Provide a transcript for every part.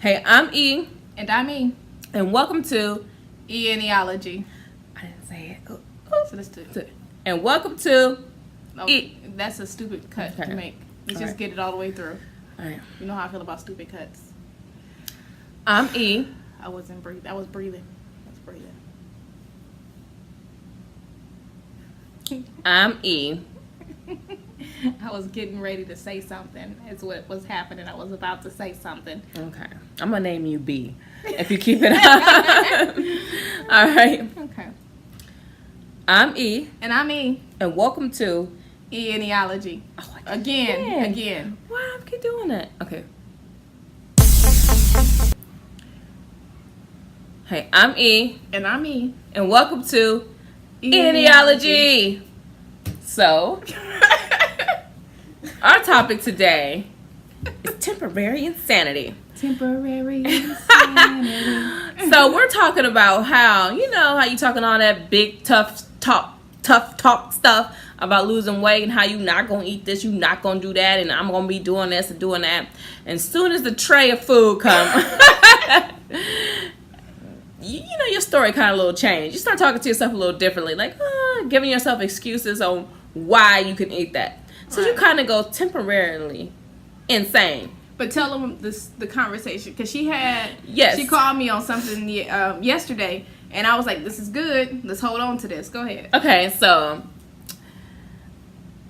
Hey, I'm E. And I'm E. And welcome to E&E Ology. I didn't say it. So let's do it. And welcome to That's a stupid cut to make. Let's just get it all the way through. All right. You know how I feel about stupid cuts. I'm E. I wasn't breathing. I was breathing. I'm E. I was getting ready to say something. Is what was happening. I was about to say something. Okay. I'm going to name you B if you keep it up. All right. Okay. I'm E. And I'm E. And welcome to E&E Ology. Oh, Again. Why I keep doing that? Okay. Hey, I'm E. And I'm E. And welcome to E&E Ology. So, our topic today is temporary insanity. Temporary insanity. So, we're talking about how you talking all that big tough talk stuff about losing weight and how you not gonna eat this, you not gonna do that, and I'm gonna be doing this and doing that. And soon as the tray of food comes, your story kind of a little change. You start talking to yourself a little differently, like giving yourself excuses on why you can eat that. So you kind of go temporarily insane. But tell them the conversation, because she called me on something yesterday, and I was like, this is good. Let's hold on to this. Go ahead. Okay, so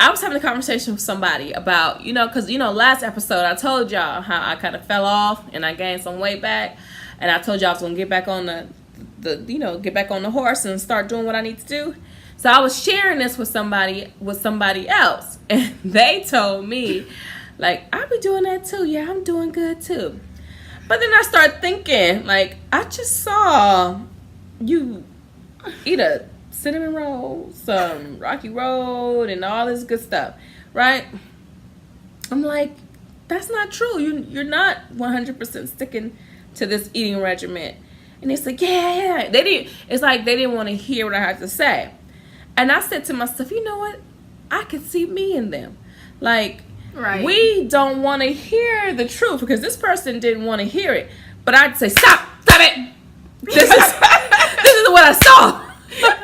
I was having a conversation with somebody about, because, last episode I told y'all how I kind of fell off and I gained some weight back. And I told y'all I was going to get back on get back on the horse and start doing what I need to do. So I was sharing this with somebody else. And they told me, like, I'll be doing that too. Yeah, I'm doing good too. But then I started thinking, like, I just saw you eat a cinnamon roll, some Rocky Road, and all this good stuff, right? I'm like, that's not true. You're not 100% sticking to this eating regimen. And it's like, yeah. It's like they didn't want to hear what I had to say. And I said to myself, you know what? I could see me in them. Like, right. We don't want to hear the truth because this person didn't want to hear it. But I'd say, stop it. This is what I saw.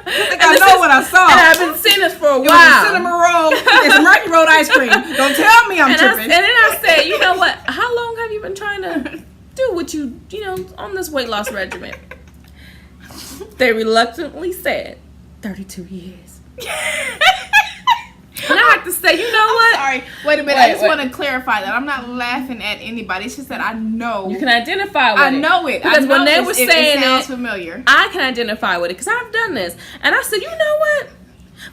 I know what I saw. And I've been seeing this for a while. It was a cinnamon roll and some Rocky Road ice cream. Don't tell me I'm tripping. And then I said, you know what? How long have you been trying to do what you on this weight loss regimen? They reluctantly said 32 years. And I have to say, you know what? Sorry. Wait a minute. I just want to clarify that I'm not laughing at anybody. It's just that I know. You can identify with it. I know it. Because when they were saying it sounds familiar. I can identify with it because I've done this. And I said, you know what?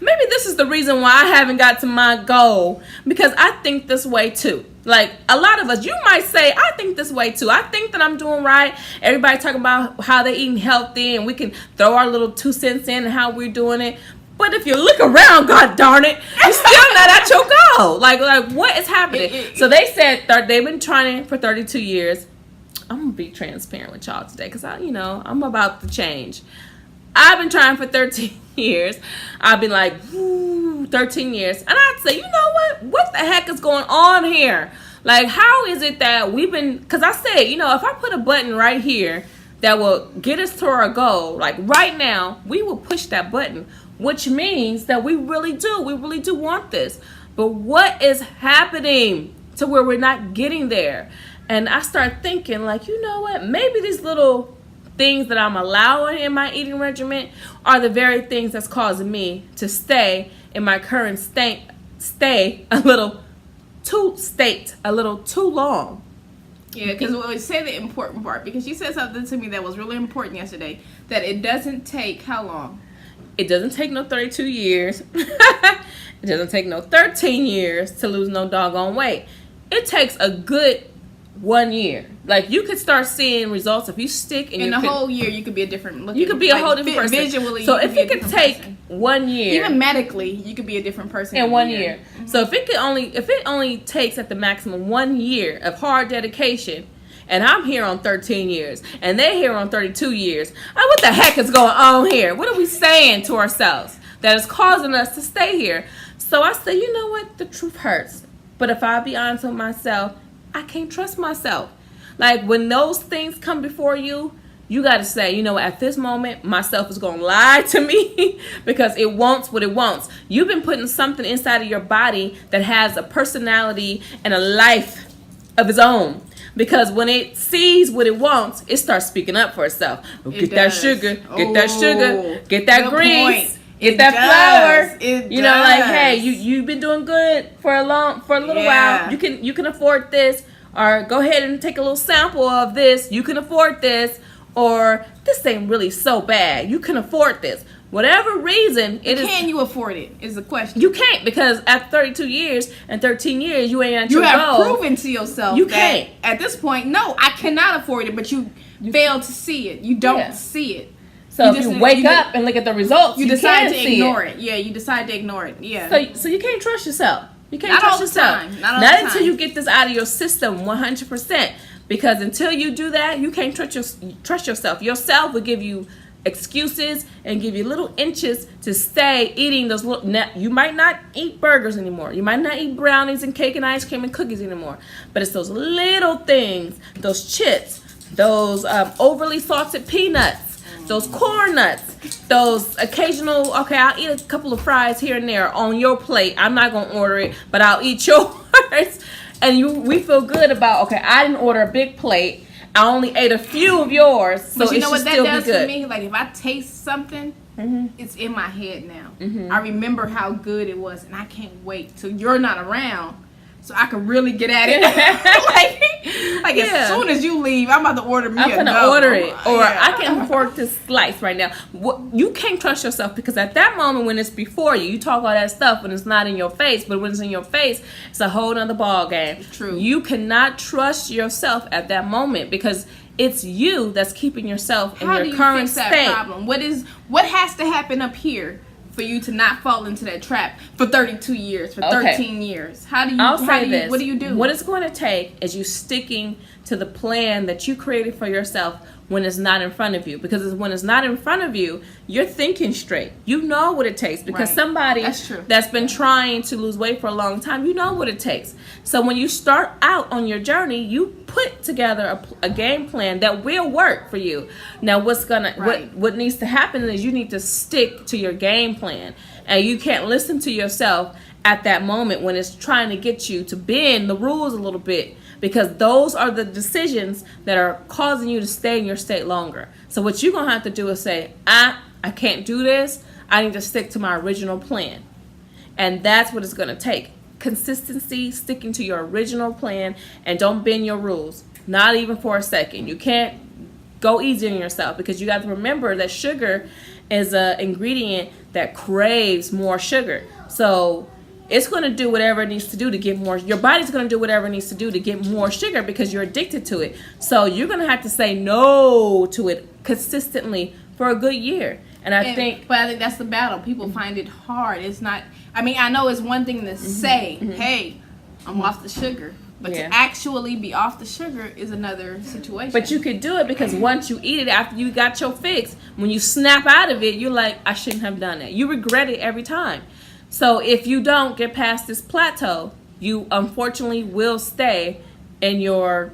Maybe this is the reason why I haven't got to my goal, because I think this way too. Like a lot of us, you might say, I think this way too. I think that I'm doing right. Everybody talking about how they're eating healthy and we can throw our little 2 cents in and how we're doing it. But if you look around, god darn it, you're still not at your goal. Like what is happening? So they said they've been trying for 32 years. I'm going to be transparent with y'all today because I'm about to change. I've been trying for 13 years. I've been like, 13 years. And I'd say, you know what? What the heck is going on here? Like, how is it that because I said, if I put a button right here that will get us to our goal, like right now, we will push that button, which means that we really do want this. But what is happening to where we're not getting there? And I start thinking, like, you know what? Maybe these little things that I'm allowing in my eating regimen are the very things that's causing me to stay in my current state a little too long. Yeah, because we say the important part, because you said something to me that was really important yesterday, that it doesn't take how long? It doesn't take no 32 years. It doesn't take no 13 years to lose no doggone weight. It takes a good 1 year. Like, you could start seeing results if you stick in the whole year. You could be a different looking. You could be a whole different person. Visually, so if it could take 1 year, even medically, you could be a different person in 1 year. Mm-hmm. So if it only takes at the maximum 1 year of hard dedication, and I'm here on 13 years, and they're here on 32 years, what the heck is going on here? What are we saying to ourselves that is causing us to stay here? So I say, you know what? The truth hurts. But if I be honest with myself, I can't trust myself. Like, when those things come before you, you got to say, you know, at this moment, myself is going to lie to me because it wants what it wants. You've been putting something inside of your body that has a personality and a life of its own. Because when it sees what it wants, it starts speaking up for itself. Get that sugar, get that sugar, get that grease, get that flour. You know, like, hey, you've been doing good for a little while. You can afford this, or go ahead and take a little sample of this. You can afford this. Or this ain't really so bad. You can afford this. Whatever reason it is. Can you afford it is the question. You can't, because after 32 years and 13 years, you ain't at your goal. You have proven to yourself you that can't. At this point, no, I cannot afford it, but you fail to see it. You don't see it. So if you wake up and look at the results, you decide to ignore it. Yeah, you decide to ignore it. Yeah. So you can't trust yourself. You can't trust yourself. Not until you get this out of your system 100%. Because until you do that, you can't trust yourself. Yourself will give you excuses and give you little inches to stay eating those little. You might not eat burgers anymore. You might not eat brownies and cake and ice cream and cookies anymore. But it's those little things, those chips, those overly salted peanuts, those corn nuts, those occasional, okay, I'll eat a couple of fries here and there on your plate. I'm not going to order it, but I'll eat yours. And we feel good about, okay, I didn't order a big plate. I only ate a few of yours, so but you it know should what that still does be good. For me? Like, if I taste something, it's in my head now. I remember how good it was, and I can't wait till you're not around so I can really get at it. like as soon as you leave, I'm about to order me I'm going to order it. Or I can't afford this slice right now. You can't trust yourself, because at that moment when it's before you talk all that stuff when it's not in your face. But when it's in your face, it's a whole nother ball game. True. You cannot trust yourself at that moment, because it's you that's keeping yourself in your current state. How do you fix that problem? What has to happen up here for you to not fall into that trap for 32 years, for 13 years? What do you do? What it's going to take is you sticking to the plan that you created for yourself when it's not in front of you. Because when it's not in front of you, you're thinking straight. You know what it takes. Because somebody that's been trying to lose weight for a long time, you know what it takes. So when you start out on your journey, you put together a game plan that will work for you. Now, what needs to happen is you need to stick to your game plan. And you can't listen to yourself at that moment when it's trying to get you to bend the rules a little bit, because those are the decisions that are causing you to stay in your state longer. So what you're going to have to do is say, I can't do this. I need to stick to my original plan. And that's what it's going to take. Consistency, sticking to your original plan, and don't bend your rules. Not even for a second. You can't go easy on yourself, because you got to remember that sugar is an ingredient that craves more sugar. So it's going to do whatever it needs to do to get more. Your body's going to do whatever it needs to do to get more sugar, because you're addicted to it. So you're going to have to say no to it consistently for a good year. But I think that's the battle. People find it hard. It's not. I mean, I know it's one thing to say, "Hey, I'm off the sugar," but to actually be off the sugar is another situation. But you could do it, because once you eat it after you got your fix, when you snap out of it, you're like, "I shouldn't have done that." You regret it every time. So if you don't get past this plateau, you unfortunately will stay in your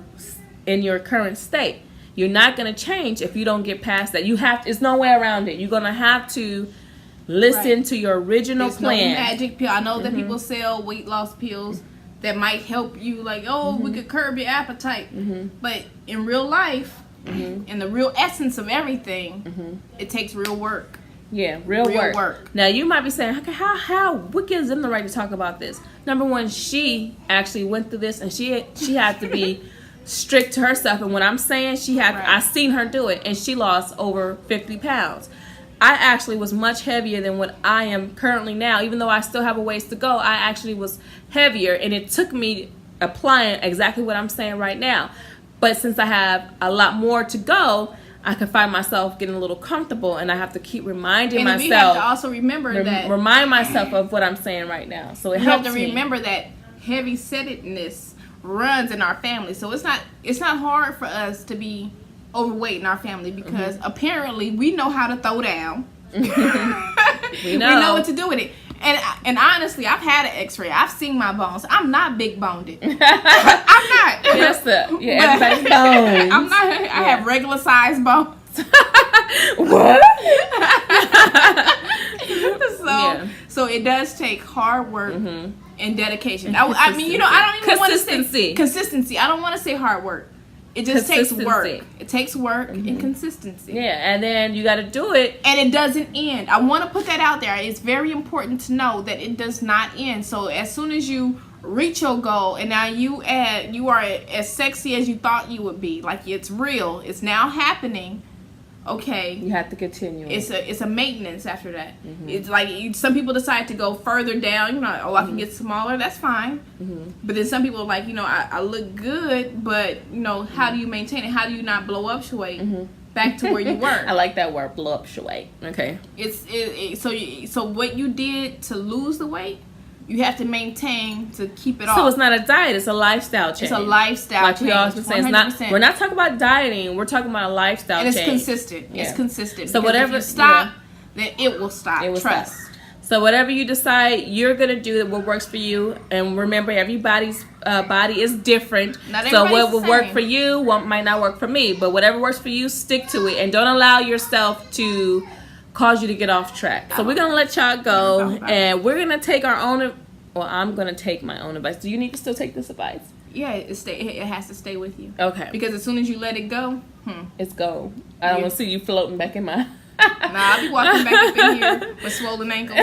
current state. You're not going to change if you don't get past that. There's no way around it. You're going to have to listen to your original plan. No magic pill. I know that people sell weight loss pills that might help you, like, we could curb your appetite. But in real life, in the real essence of everything, it takes real work. Yeah, real work. Now, you might be saying, okay, what gives them the right to talk about this? Number one, she actually went through this, and she had to be strict to herself. And when I'm saying I seen her do it, and she lost over 50 pounds. I actually was much heavier than what I am currently now. Even though I still have a ways to go, I actually was heavier, and it took me applying exactly what I'm saying right now. But since I have a lot more to go, I can find myself getting a little comfortable, and I have to keep reminding myself. And you have to also remember that. Remind myself of what I'm saying right now. So it helps me. You have to remember that heavy-setedness runs in our family. So it's not hard for us to be overweight in our family, because apparently we know how to throw down. We know what to do with it. And honestly, I've had an X-ray. I've seen my bones. I'm not big boned. I'm not. everybody's bones. I'm not. I have regular size bones. What? So it does take hard work and dedication. I mean, I don't even want to say consistency. I don't want to say hard work. It just takes work. It takes work and consistency. Yeah, and then you got to do it. And it doesn't end. I want to put that out there. It's very important to know that it does not end. So as soon as you reach your goal and now you are as sexy as you thought you would be, like it's real, it's now happening. Okay, you have to continue. It's a maintenance after that. It's like some people decide to go further down. I can get smaller. That's fine. But then some people are like, I look good, but how do you maintain it? How do you not blow up weight back to where you were? I like that word, blow up weight. Okay. So what you did to lose the weight, you have to maintain to keep it off. So it's not a diet; it's a lifestyle change. It's a lifestyle change. Like we always been saying, we're not talking about dieting. We're talking about a lifestyle change. And it's consistent. Yeah. It's consistent. So whatever if you stop, then it will stop. Trust. So whatever you decide, you're gonna do what works for you. And remember, everybody's body is different. So what will work for you might not work for me. But whatever works for you, stick to it, and don't allow yourself to cause you to get off track. So we're gonna let y'all go, and we're gonna take our own. Well, I'm gonna take my own advice. Do you need to still take this advice? Yeah, it has to stay with you. Okay. Because as soon as you let it go, it's gone. I don't want to see you floating back in my. I'll be walking back up in here with swollen ankles.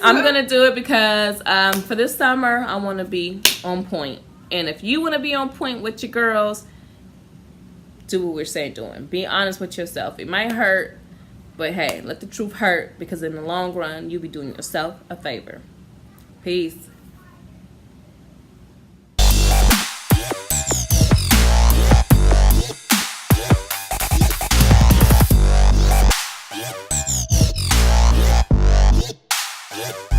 I'm gonna do it because for this summer I want to be on point, and if you want to be on point with your girls, do what we're saying doing. Be honest with yourself. It might hurt. But hey, let the truth hurt, because in the long run, you'll be doing yourself a favor. Peace. Yeah.